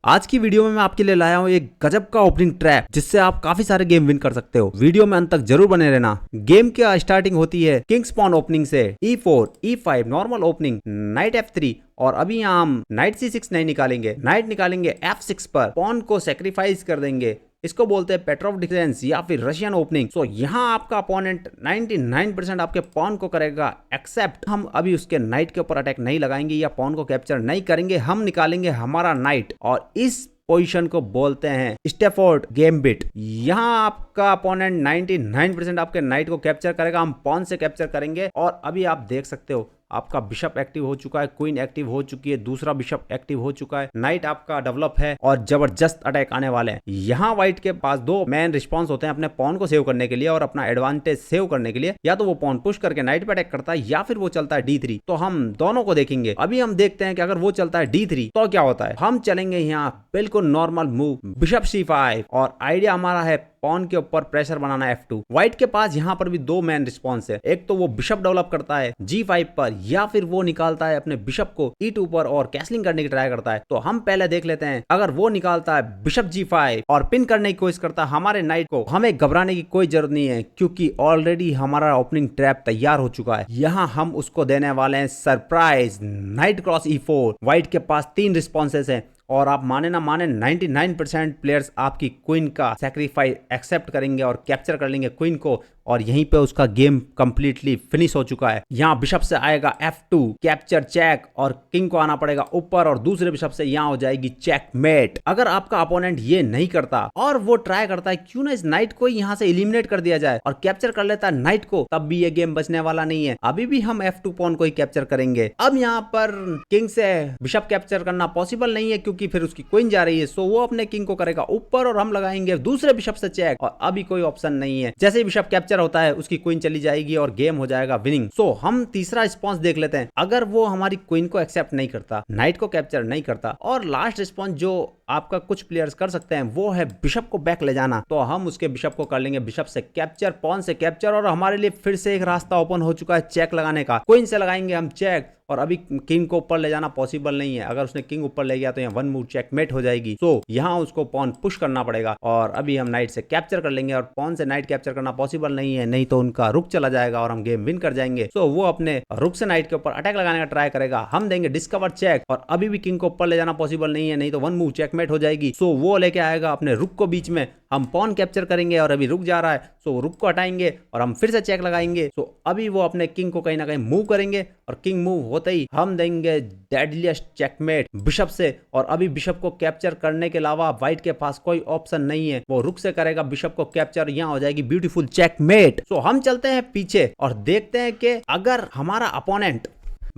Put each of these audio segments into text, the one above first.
आज की वीडियो में मैं आपके लिए लाया हूँ एक गजब का ओपनिंग ट्रैप जिससे आप काफी सारे गेम विन कर सकते हो। वीडियो में अंत तक जरूर बने रहना। गेम की स्टार्टिंग होती है किंग्स पॉन ओपनिंग से E4, E5 normal opening, night F3 और अभी यहाँ हम नाइट C6 नहीं निकालेंगे, नाइट निकालेंगे F6 पर, पॉन को सेक्रीफाइस कर देंगे। इसको बोलते हैं पेट्रोफ डिफेंस या फिर रशियन ओपनिंग। सो यहाँ आपका अपोनेंट 99% आपके पॉन को करेगा एक्सेप्ट हम अभी उसके नाइट के ऊपर अटैक नहीं लगाएंगे या पॉन को कैप्चर नहीं करेंगे। हम निकालेंगे हमारा नाइट और इस पोजीशन को बोलते हैं स्टेफोर्ड गैम्बिट। यहाँ आपका अपोनेंट 99% आपके नाइट को कैप्चर करेगा, हम पॉन से कैप्चर करेंगे। और अभी आप देख सकते हो आपका बिशप एक्टिव हो चुका है, क्वीन एक्टिव हो चुकी है, दूसरा बिशप एक्टिव हो चुका है, नाइट आपका डेवलप है और जबरदस्त अटैक आने वाले हैं। यहाँ व्हाइट के पास दो मेन रिस्पॉन्स होते हैं अपने पॉन को सेव करने के लिए और अपना एडवांटेज सेव करने के लिए। या तो वो पॉन पुश करके नाइट पे अटैक करता है या फिर वो चलता है D3। तो हम दोनों को देखेंगे। अभी हम देखते हैं कि अगर वो चलता है D3 तो क्या होता है। हम चलेंगे यहाँ बिल्कुल नॉर्मल मूव बिशप C5 और आइडिया हमारा है पॉन के ऊपर प्रेशर बनाना F2। व्हाइट के पास यहाँ पर भी दो मेन रिस्पॉन्स है, एक तो वो बिशप डेवलप करता है G5 पर या फिर वो निकालता है अपने बिशप को E2 पर और कैसलिंग करने की ट्राई करता है। तो हम पहले देख लेते हैं, अगर वो निकालता है बिशप G5 और पिन करने की कोशिश करता है हमारे नाइट को, हमें घबराने की कोई जरूरत नहीं है क्योंकि ऑलरेडी हमारा ओपनिंग ट्रैप तैयार हो चुका है। यहाँ हम उसको देने वाले हैं surprise night cross E4। White के पास तीन रिस्पॉन्सेस हैं और आप माने ना माने 99% प्लेयर्स आपकी क्वीन का सैक्रिफाइस एक्सेप्ट करेंगे और कैप्चर कर लेंगे क्वीन को और यहीं पे उसका गेम कंप्लीटली फिनिश हो चुका है। यहाँ बिशप से आएगा F2 कैप्चर चेक और किंग को आना पड़ेगा ऊपर और दूसरे बिशप से यहाँ हो जाएगी चेकमेट। अगर आपका अपोनेंट ये नहीं करता और वो ट्राई करता है क्यों ना इस नाइट को यहाँ से एलिमिनेट कर दिया जाए और कैप्चर कर लेता है नाइट को, तब भी ये गेम बचने वाला नहीं है। अभी भी हम F2 पॉन को ही कैप्चर करेंगे। अब यहाँ पर किंग से बिशप कैप्चर करना पॉसिबल नहीं है क्योंकि फिर उसकी क्वीन जा रही है। सो वो अपने किंग को करेगा ऊपर और हम लगाएंगे दूसरे बिशप से चेक और अभी कोई ऑप्शन नहीं है। जैसे ही बिशप कैप्चर होता है उसकी क्वीन चली जाएगी और गेम हो जाएगा विनिंग। सो हम तीसरा रिस्पॉन्स देख लेते हैं। अगर वो हमारी क्वीन को एक्सेप्ट नहीं करता, नाइट को कैप्चर नहीं करता और लास्ट रिस्पॉन्स जो आपका कुछ प्लेयर्स कर सकते हैं वो है बिशप को बैक ले जाना, तो हम उसके बिशप को कर लेंगे बिशप से कैप्चर, पॉन से कैप्चर और हमारे लिए फिर से एक रास्ता ओपन हो चुका है चेक लगाने का। क्वीन से लगाएंगे हम चेक और अभी किंग को ऊपर ले जाना पॉसिबल नहीं है। अगर उसने किंग ऊपर ले गया तो यहाँ वन मूव चेकमेट हो जाएगी। सो यहाँ उसको पॉन पुश करना पड़ेगा और अभी हम नाइट से कैप्चर कर लेंगे और पॉन से नाइट कैप्चर करना पॉसिबल नहीं है, नहीं तो उनका रुक चला जाएगा और हम गेम विन कर जाएंगे। सो वो अपने रुक से नाइट के ऊपर अटैक लगाने का ट्राई करेगा, हम देंगे डिस्कवर चेक और अभी भी किंग को ऊपर ले जाना पॉसिबल नहीं है, नहीं तो वन मूव चेकमेट हो जाएगी। सो वो लेके आएगा अपने रुक को बीच में, हम पॉन कैप्चर करेंगे और अभी रुक जा रहा है। सो रुक को हटाएंगे और हम फिर से चेक लगाएंगे। सो अभी वो अपने किंग को कहीं ना कहीं मूव करेंगे और किंग मूव होते ही हम देंगे डेडलीस्ट चेकमेट बिशप से और अभी बिशप को कैप्चर करने के अलावा व्हाइट के पास कोई ऑप्शन नहीं है। वो रुक से करेगा बिशप को कैप्चर, यहाँ हो जाएगी ब्यूटीफुल चेकमेट। सो हम चलते हैं पीछे और देखते हैं कि अगर हमारा अपोनेंट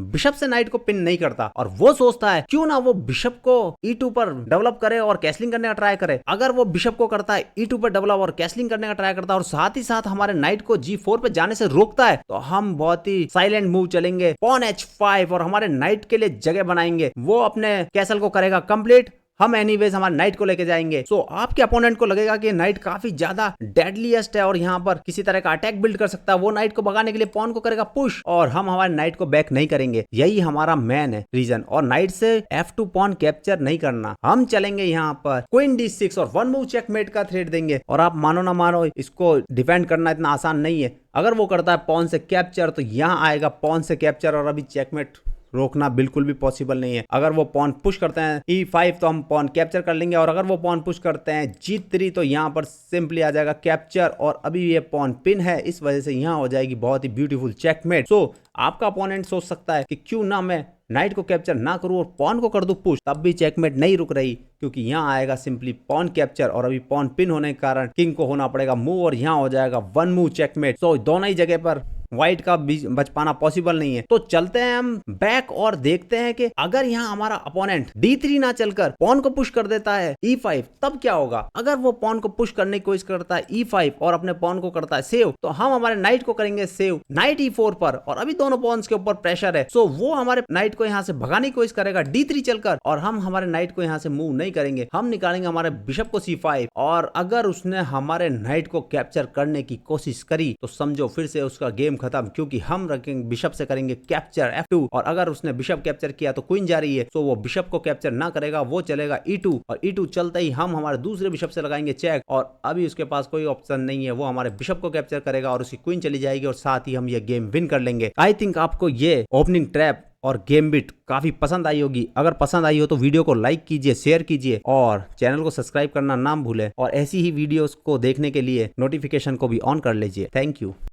बिशप से नाइट को पिन नहीं करता और वो सोचता है क्यों ना वो बिशप को E2 पर डेवलप करे और कैसलिंग करने का ट्राई करे। अगर वो बिशप को करता है E2 पर डेवलप और कैसलिंग करने का ट्राई करता है और साथ ही साथ हमारे नाइट को G4 पे जाने से रोकता है, तो हम बहुत ही साइलेंट मूव चलेंगे पॉन H5 और हमारे नाइट के लिए जगह बनाएंगे। वो अपने कैसल को करेगा कंप्लीट, हम एनीवेज हमारे नाइट को लेके जाएंगे। सो आपके अपोनेंट को लगेगा कि नाइट काफी ज्यादा डेडलीस्ट है और यहाँ पर किसी तरह का अटैक बिल्ड कर सकता है। वो नाइट को भगाने के लिए पॉन को करेगा पुश और हम हमारे नाइट को बैक नहीं करेंगे। यही हमारा मैन है रीजन। और नाइट से F2 पॉन कैप्चर नहीं करना, हम चलेंगे यहाँ पर क्वीन D6 और वन मूव चेकमेट का थ्रेड देंगे। और आप मानो ना मानो इसको डिफेंड करना इतना आसान नहीं है। अगर वो करता है पॉन से कैप्चर तो यहाँ आएगा पॉन से कैप्चर और अभी चेकमेट रोकना बिल्कुल भी पॉसिबल नहीं है। अगर वो पॉन पुश करते हैं E5 तो हम पॉन कैप्चर कर लेंगे और अगर वो पॉन पुश करते हैं G3 तो यहाँ पर सिंपली आ जाएगा कैप्चर और अभी ये पॉन पिन है, इस वजह से यहाँ हो जाएगी बहुत ही ब्यूटीफुल चेकमेट। सो आपका अपोनेंट सोच सकता है कि क्यों ना मैं नाइट को कैप्चर ना करूं और पॉन को कर दूं पुश, तब भी चेकमेट नहीं रुक रही क्योंकि यहाँ आएगा सिंपली पॉन कैप्चर और अभी पॉन पिन होने के कारण किंग को होना पड़ेगा मूव और यहाँ हो जाएगा वन मूव चेकमेट। सो दोनों ही जगह पर व्हाइट का बच पाना पॉसिबल नहीं है। तो चलते हैं हम बैक और देखते हैं कि अगर यहाँ हमारा अपोनेंट D3 ना चलकर पॉन को पुश कर देता है E5 तब क्या होगा। अगर वो पॉन को पुश करने की कोशिश करता है E5 और अपने पॉन को करता है सेव, तो हम हमारे नाइट को करेंगे सेव नाइट E4 पर और अभी दोनों पॉन्स के ऊपर प्रेशर है। सो वो हमारे नाइट को यहाँ से भगाने की कोशिश करेगा D3 चलकर और हम हमारे नाइट को यहाँ से मूव नहीं करेंगे। हम निकालेंगे हमारे बिशप को C5 और अगर उसने हमारे नाइट को कैप्चर करने की कोशिश करी तो समझो फिर से उसका गेम खत्म, क्योंकि हम रखेंगे बिशप से करेंगे कैप्चर F2 और अगर उसने बिशप कैप्चर किया तो क्वीन जा रही है, तो वो बिशप को कैप्चर ना करेगा, वो चलेगा E2 और E2 चलते ही हम हमारे दूसरे बिशप से लगाएंगे चेक और अभी उसके पास कोई ऑप्शन नहीं है, वो हमारे बिशप को कैप्चर करेगा और उसकी क्वीन चली जाएगी और साथ ही हम ये गेम विन कर लेंगे। आई थिंक आपको ये ओपनिंग ट्रैप और गेमबिट काफी पसंद आई होगी। अगर पसंद आई हो तो वीडियो को लाइक कीजिए, शेयर कीजिए और चैनल को सब्सक्राइब करना ना भूलें और ऐसी ही वीडियोस को देखने के लिए नोटिफिकेशन को भी ऑन कर लीजिए। Thank you.